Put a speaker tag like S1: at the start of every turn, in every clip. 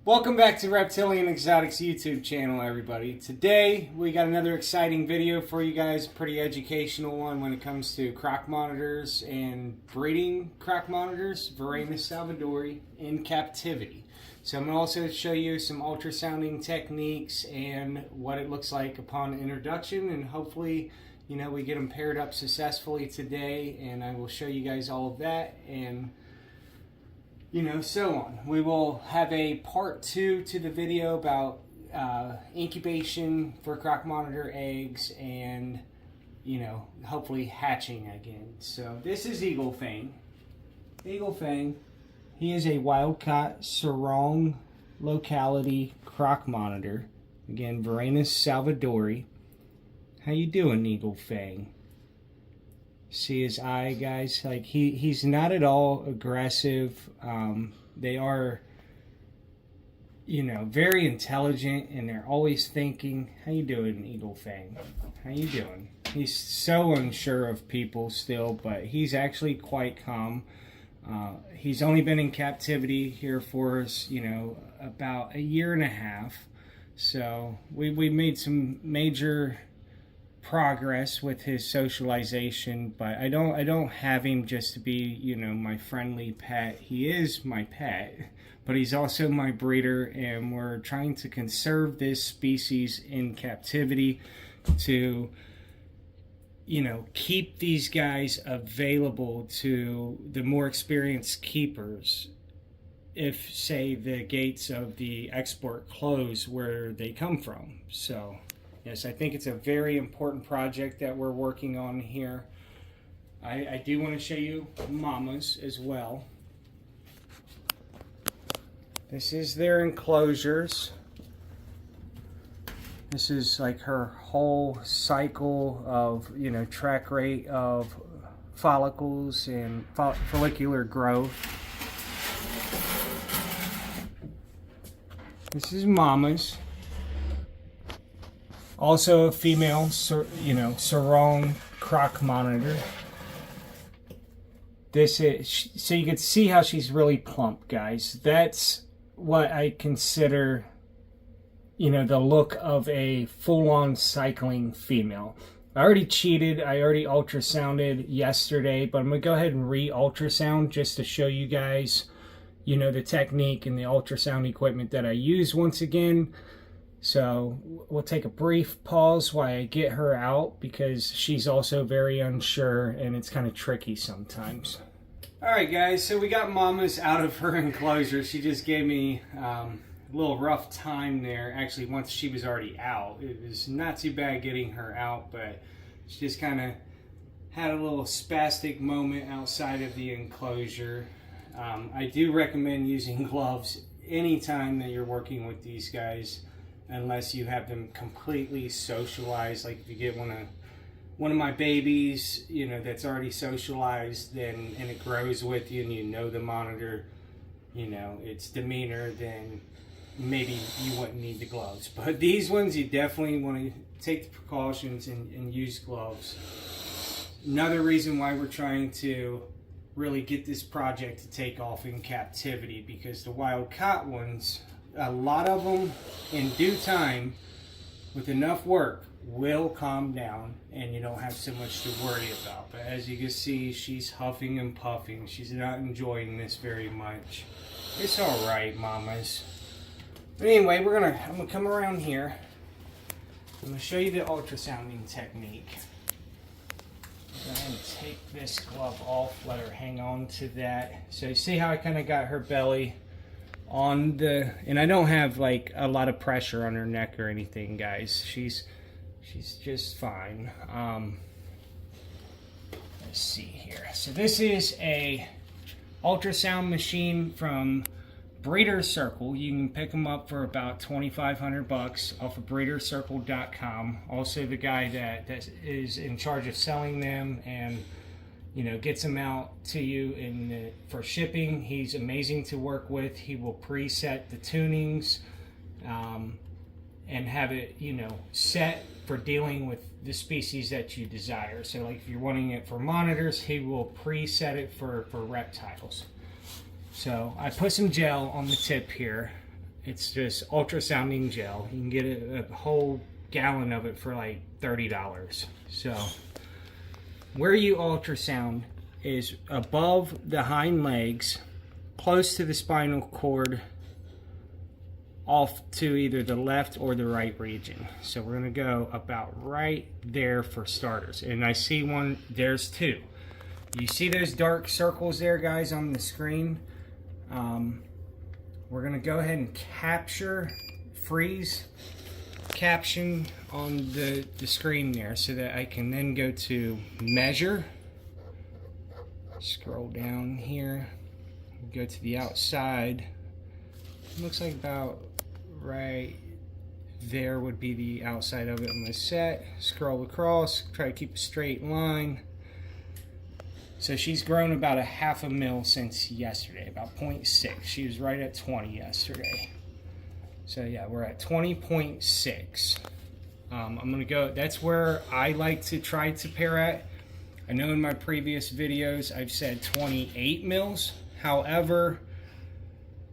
S1: Welcome back to Reptilian Exotics YouTube channel, everybody. Today we got another exciting video for you guys, pretty educational one when it comes to croc monitors and breeding croc monitors, Varanus salvadori, in captivity. So I'm going to also show you some ultrasounding techniques and what it looks like upon introduction, and hopefully, you know, we get them paired up successfully today, and I will show you guys all of that and so on. We will have a part 2 to the video about incubation for croc monitor eggs and, hopefully hatching again. So this is Eagle Fang. Eagle Fang, he is a wild-caught sarong locality croc monitor. Again, Varanus salvadori. How you doing, Eagle Fang? See his eye, guys? Like he's not at all aggressive. They are, very intelligent, and they're always thinking. How you doing, Eagle Fang? How you doing? He's so unsure of people still, but he's actually quite calm. He's only been in captivity here for us, about a year and a half. So we made some major progress with his socialization, but I don't have him just to be, my friendly pet. He is my pet, but he's also my breeder, and we're trying to conserve this species in captivity to, keep these guys available to the more experienced keepers if, say, the gates of the export close where they come from. So yes, I think it's a very important project that we're working on here. I do want to show you mamas as well. This is their enclosures. This is like her whole cycle of, track rate of follicles and follicular growth. This is mamas. Also a female, sarong croc monitor. This is, so you can see how she's really plump, guys. That's what I consider, the look of a full-on cycling female. I already cheated. I already ultrasounded yesterday, but I'm going to go ahead and re-ultrasound just to show you guys, the technique and the ultrasound equipment that I use once again. So we'll take a brief pause while I get her out, because she's also very unsure and it's kind of tricky sometimes. Alright guys, so we got Mama's out of her enclosure. She just gave me a little rough time there. Actually, once she was already out, it was not too bad getting her out, but she just kind of had a little spastic moment outside of the enclosure. I do recommend using gloves anytime that you're working with these guys, unless you have them completely socialized. Like if you get one of my babies, that's already socialized, then and it grows with you, and the monitor, its demeanor, then maybe you wouldn't need the gloves. But these ones, you definitely want to take the precautions and use gloves. Another reason why we're trying to really get this project to take off in captivity, because the wild caught ones, a lot of them, in due time, with enough work, will calm down, and you don't have so much to worry about. But as you can see, she's huffing and puffing. She's not enjoying this very much. It's all right, mamas. But anyway, I'm gonna come around here. I'm gonna show you the ultrasounding technique. I'm going to take this glove off, let her hang on to that. So you see how I kind of got her belly on the, and I don't have like a lot of pressure on her neck or anything, guys. She's just fine. Let's see here. So this is a ultrasound machine from Breeder Circle. You can pick them up for about $2,500 off of breedercircle.com. Also, the guy that is in charge of selling them and gets them out to you for shipping, he's amazing to work with. He will preset the tunings and have it set for dealing with the species that you desire. So like if you're wanting it for monitors, he will preset it for reptiles. So I put some gel on the tip here, It's just ultrasounding gel. You can get a whole gallon of it for like $30. So where you ultrasound is above the hind legs, close to the spinal cord, off to either the left or the right region. So we're gonna go about right there for starters. And I see one, there's two. You see those dark circles there, guys, on the screen? We're gonna go ahead and freeze caption on the screen there so that I can then go to measure, scroll down here, go to the outside. Looks like about right there would be the outside of it. I'm gonna set, scroll across, try to keep a straight line. So she's grown about a half a mil since yesterday, about 0.6. She was right at 20 yesterday. So yeah, we're at 20.6. I'm gonna go, that's where I like to try to pair at. I know in my previous videos I've said 28 mils. However,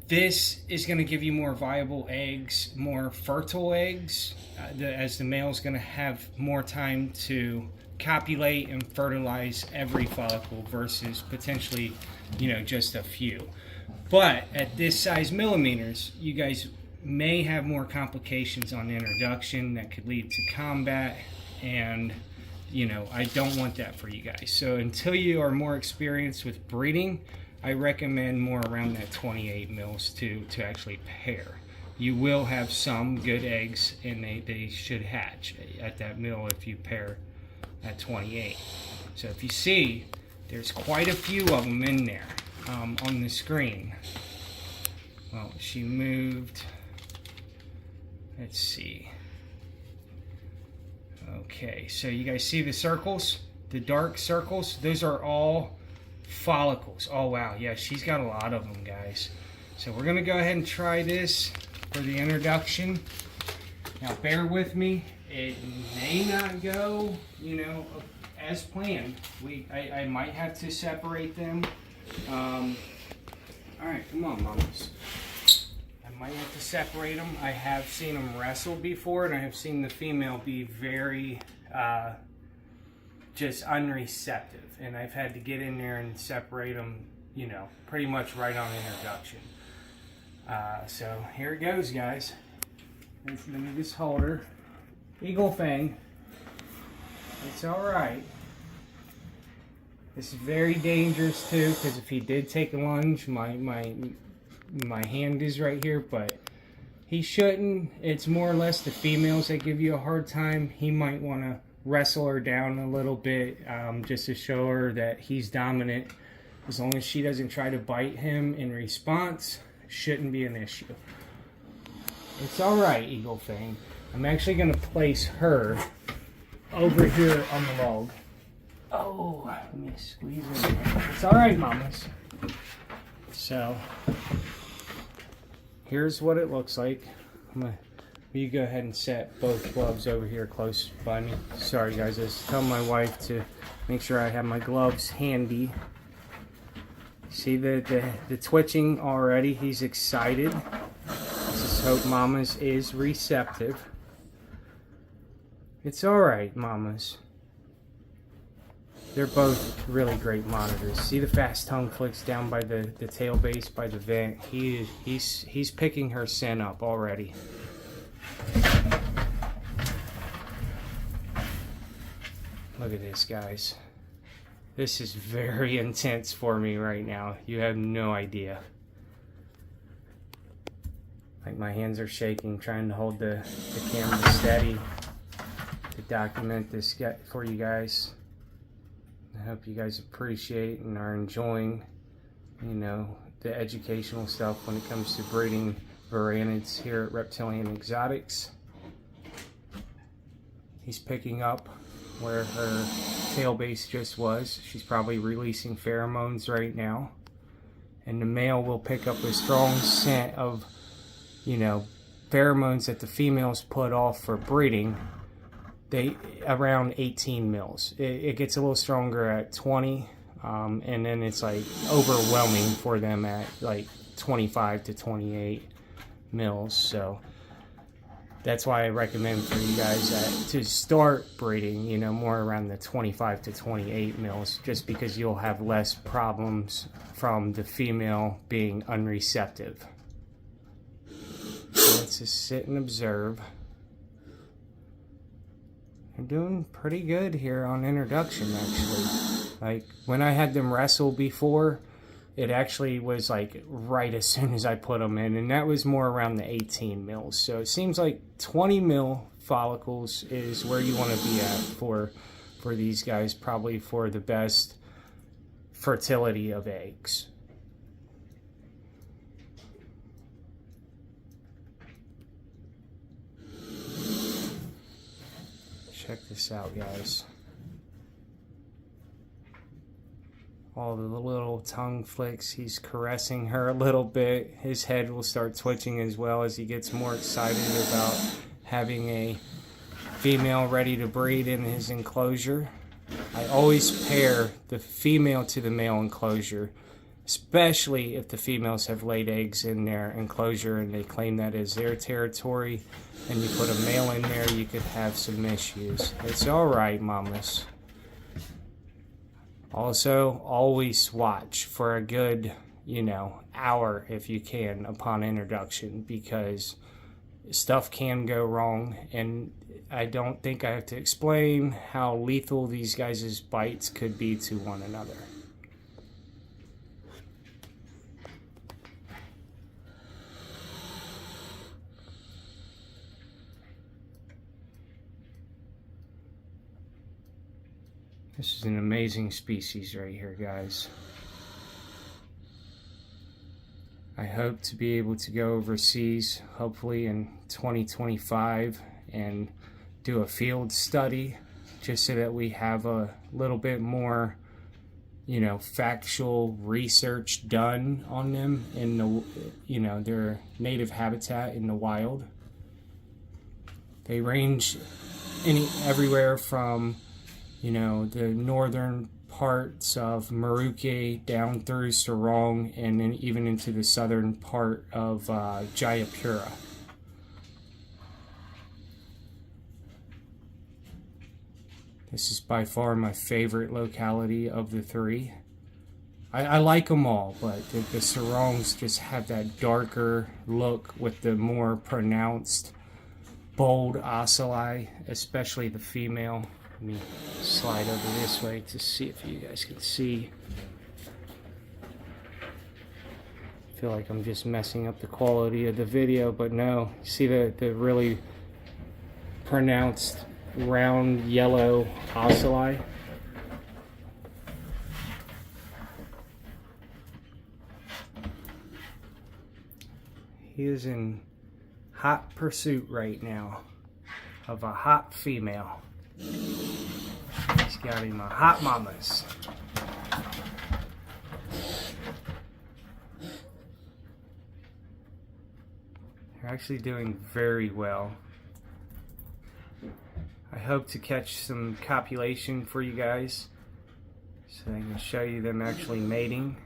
S1: this is going to give you more viable eggs, more fertile eggs, as the male is going to have more time to copulate and fertilize every follicle versus potentially, just a few. But at this size millimeters, you guys may have more complications on introduction that could lead to combat, and I don't want that for you guys. So until you are more experienced with breeding, I recommend more around that 28 mils to actually pair. You will have some good eggs, and they should hatch at that mil if you pair at 28. So if you see, there's quite a few of them in there on the screen. Well, she moved. Let's see. Okay, so you guys see the circles? The dark circles? Those are all follicles. Oh wow, yeah, she's got a lot of them, guys. So we're gonna go ahead and try this for the introduction. Now bear with me, it may not go as planned. I might have to separate them. Alright, come on, mamas. I might have to separate them. I have seen them wrestle before, and I have seen the female be very just unreceptive, and I've had to get in there and separate them, pretty much right on introduction. So here it goes, guys. Let me just hold her. Eagle Fang. It's alright. This is very dangerous too, because if he did take a lunge, my hand is right here, but he shouldn't. It's more or less the females that give you a hard time. He might want to wrestle her down a little bit, just to show her that he's dominant. As long as she doesn't try to bite him in response, shouldn't be an issue. It's alright, Eagle Fang. I'm actually going to place her over here on the log. Oh, let me squeeze her. It's alright, mamas. So, here's what it looks like. You go ahead and set both gloves over here close by me. Sorry guys, I was telling my wife to make sure I have my gloves handy. See the twitching already? He's excited. Let's just hope Mama's is receptive. It's alright, Mamas. They're both really great monitors. See the fast tongue flicks down by the tail base, by the vent? He's picking her scent up already. Look at this, guys. This is very intense for me right now. You have no idea. Like my hands are shaking trying to hold the camera steady to document this for you guys. I hope you guys appreciate and are enjoying, the educational stuff when it comes to breeding varanids here at Reptilian Exotics. He's picking up where her tail base just was. She's probably releasing pheromones right now. And the male will pick up a strong scent of, pheromones that the females put off for breeding. They around 18 mils. It gets a little stronger at 20, and then it's like overwhelming for them at like 25 to 28. mils. So that's why I recommend for you guys to start breeding, you know, more around the 25 to 28 mils, just because you'll have less problems from the female being unreceptive. So let's just sit and observe. They're doing pretty good here on introduction, actually. Like, when I had them wrestle before, it actually was like right as soon as I put them in, and that was more around the 18 mils. So it seems like 20 mil follicles is where you want to be at for these guys, probably for the best fertility of eggs. Check this out, guys. All the little tongue flicks, he's caressing her a little bit. His head will start twitching as well as he gets more excited about having a female ready to breed in his enclosure. I always pair the female to the male enclosure, especially if the females have laid eggs in their enclosure and they claim that as their territory, and you put a male in there, you could have some issues. It's alright, mamas. Also, always watch for a good, you know, hour if you can upon introduction, because stuff can go wrong, and I don't think I have to explain how lethal these guys' bites could be to one another. This is an amazing species right here, guys. I hope to be able to go overseas, hopefully in 2025, and do a field study, just so that we have a little bit more, you know, factual research done on them in the, you know, their native habitat in the wild. They range everywhere from, you know, the northern parts of Maruke down through Sarong, and then even into the southern part of Jayapura. This is by far my favorite locality of the three. I like them all, but the Sarongs just have that darker look with the more pronounced, bold ocelli, especially the female. Let me slide over this way to see if you guys can see. I feel like I'm just messing up the quality of the video, but no. See the really pronounced round yellow ocelli? He is in hot pursuit right now of a hot female. He's got him a hot mamas. They're actually doing very well. I hope to catch some copulation for you guys, so I can show you them actually mating.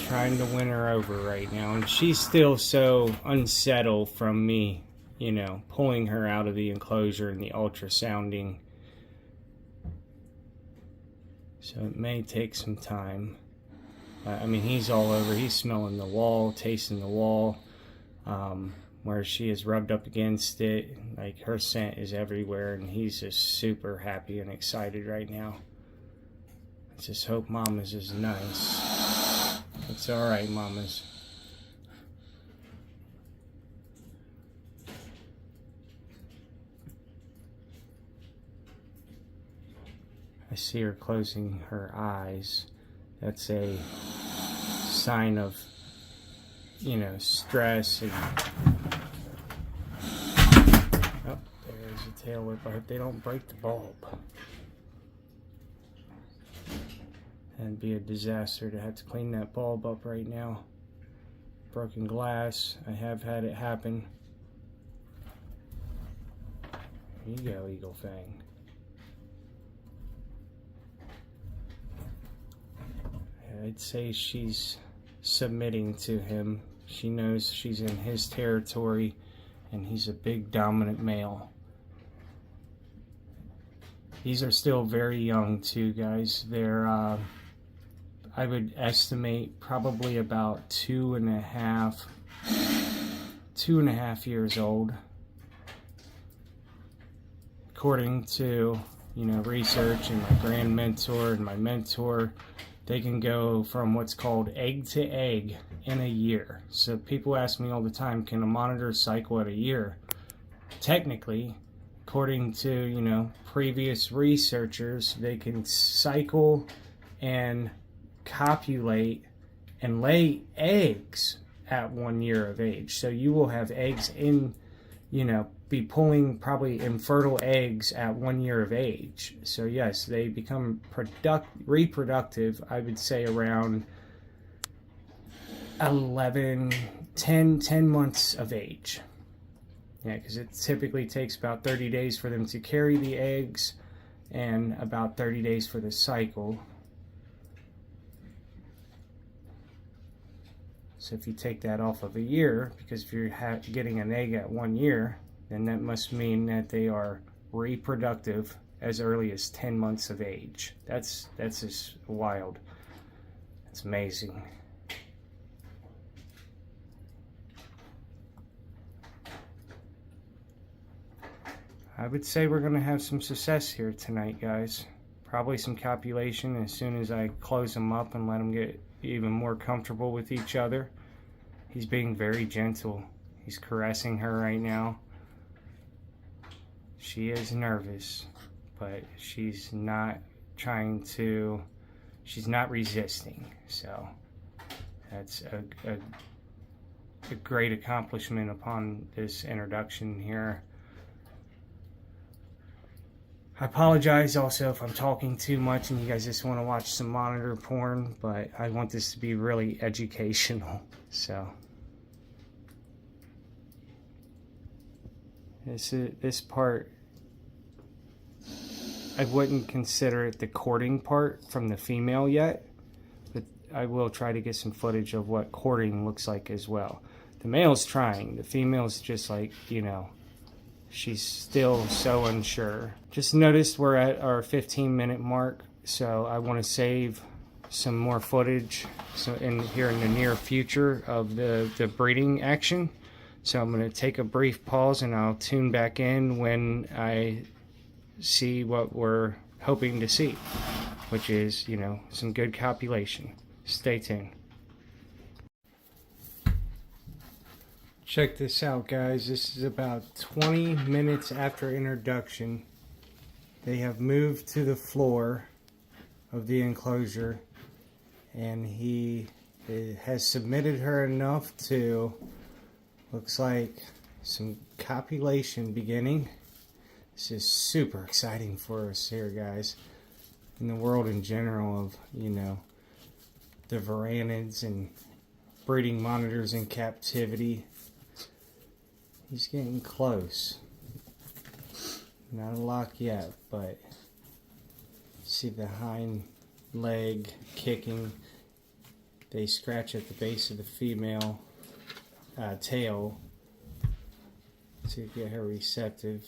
S1: Trying to win her over right now, and she's still so unsettled from me, you know, pulling her out of the enclosure and the ultrasounding. So it may take some time. I mean, he's all over. He's smelling the wall, tasting the wall, where she is rubbed up against it. Like, her scent is everywhere, and he's just super happy and excited right now. I just hope Mama's is nice. It's alright, mamas. I see her closing her eyes. That's a sign of, you know, stress. And oh, there's a tail whip. I hope they don't break the bulb. It'd be a disaster to have to clean that bulb up right now. Broken glass, I have had it happen. There you go, Eagle Fang. I'd say she's submitting to him. She knows she's in his territory and he's a big dominant male. These are still very young too, guys. They're I would estimate probably about 2.5 years old, according to, you know, research and my grand mentor and my mentor. They can go from what's called egg to egg in a year. So people ask me all the time, can a monitor cycle at a year? Technically, according to, you know, previous researchers, they can cycle and copulate and lay eggs at 1 year of age. So you will have eggs in, you know, be pulling probably infertile eggs at 1 year of age. So yes, they become reproductive, I would say around 10 months of age. Yeah, because it typically takes about 30 days for them to carry the eggs and about 30 days for the cycle. So if you take that off of a year, because if you're getting an egg at 1 year, then that must mean that they are reproductive as early as 10 months of age. That's just wild. That's amazing. I would say we're going to have some success here tonight, guys. Probably some copulation as soon as I close them up and let them get even more comfortable with each other. He's being very gentle. He's caressing her right now. She is nervous, but she's not she's not resisting. So that's a great accomplishment upon this introduction here. I apologize also if I'm talking too much and you guys just want to watch some monitor porn, but I want this to be really educational. So this part, I wouldn't consider it the courting part from the female yet, but I will try to get some footage of what courting looks like as well. The male's trying, the female's just like, you know, she's still so unsure. Just noticed we're at our 15-minute mark, so I want to save some more footage here in the near future of the breeding action. So I'm going to take a brief pause and I'll tune back in when I see what we're hoping to see, which is, you know, some good copulation. Stay tuned. Check this out, guys. This is about 20 minutes after introduction. They have moved to the floor of the enclosure and he has submitted her enough to, looks like, some copulation beginning. This is super exciting for us here, guys, in the world in general of, you know, the varanids and breeding monitors in captivity. He's getting close. Not a lock yet, but see the hind leg kicking. They scratch at the base of the female tail to get her receptive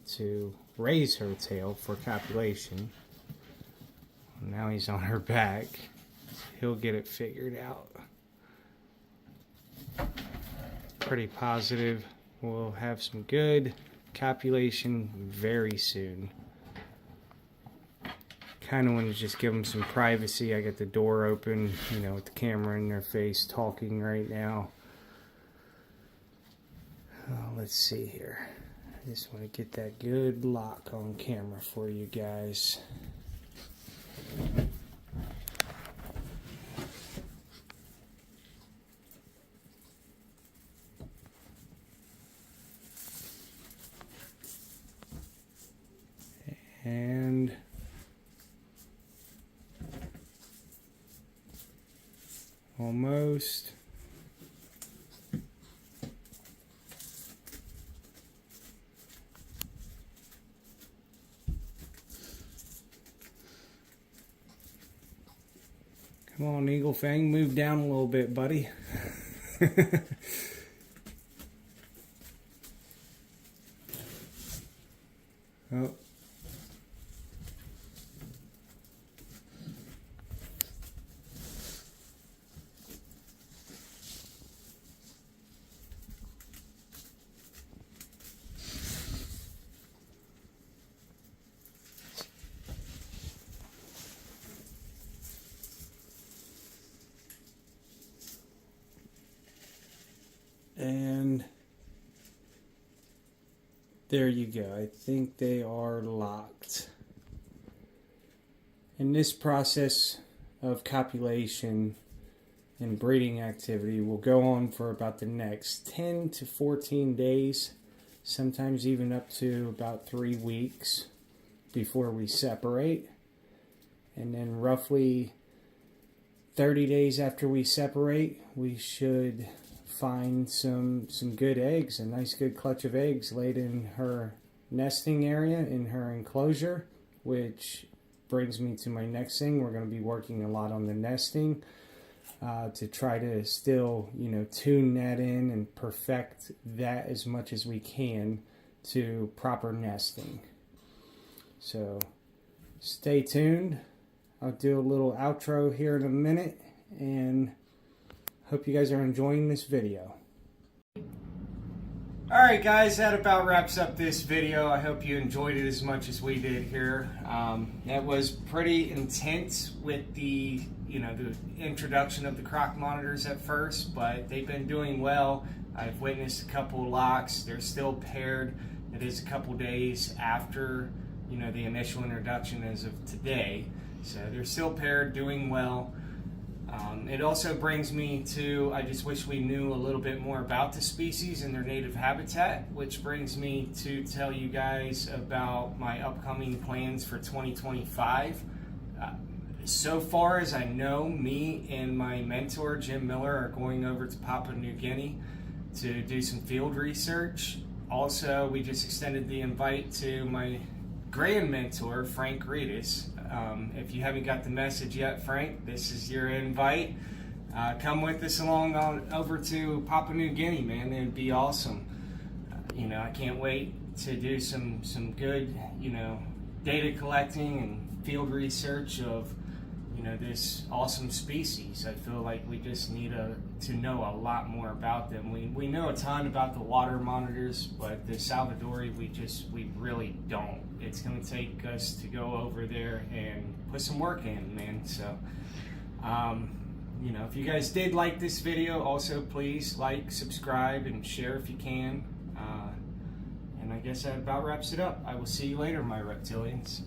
S1: to raise her tail for copulation. Now he's on her back. He'll get it figured out. Pretty positive we'll have some good copulation very soon. Kind of want to just give them some privacy. I got the door open, you know, with the camera in their face talking right now. Let's see here. I just want to get that good lock on camera for you guys. And Almost. Come on, Eagle Fang, move down a little bit, buddy. Oh. And there you go. I think they are locked. And this process of copulation and breeding activity will go on for about the next 10 to 14 days, sometimes even up to about 3 weeks before we separate. And then roughly 30 days after we separate, we should find some good eggs, a nice good clutch of eggs laid in her nesting area, in her enclosure, which brings me to my next thing. We're going to be working a lot on the nesting to try to still, tune that in and perfect that as much as we can to proper nesting. So stay tuned. I'll do a little outro here in a minute, and hope you guys are enjoying this video. Alright guys, that about wraps up this video. I hope you enjoyed it as much as we did here. That was pretty intense with the introduction of the Croc monitors at first, but they've been doing well. I've witnessed a couple locks. They're still paired. It is a couple days after the initial introduction as of today. So they're still paired, doing well. It also brings me to, I just wish we knew a little bit more about the species and their native habitat, which brings me to tell you guys about my upcoming plans for 2025. So far as I know, me and my mentor, Jim Miller, are going over to Papua New Guinea to do some field research. Also, we just extended the invite to my grand mentor, Frank Reedus. If you haven't got the message yet, Frank, this is your invite. Come with us along over to Papua New Guinea, man. It'd be awesome. I can't wait to do some good, data collecting and field research of, this awesome species. I feel like we just need to know a lot more about them. We know a ton about the water monitors, but the Salvadori, we really don't. It's going to take us to go over there and put some work in, man. So, if you guys did like this video, also please like, subscribe, and share if you can. And I guess that about wraps it up. I will see you later, my reptilians.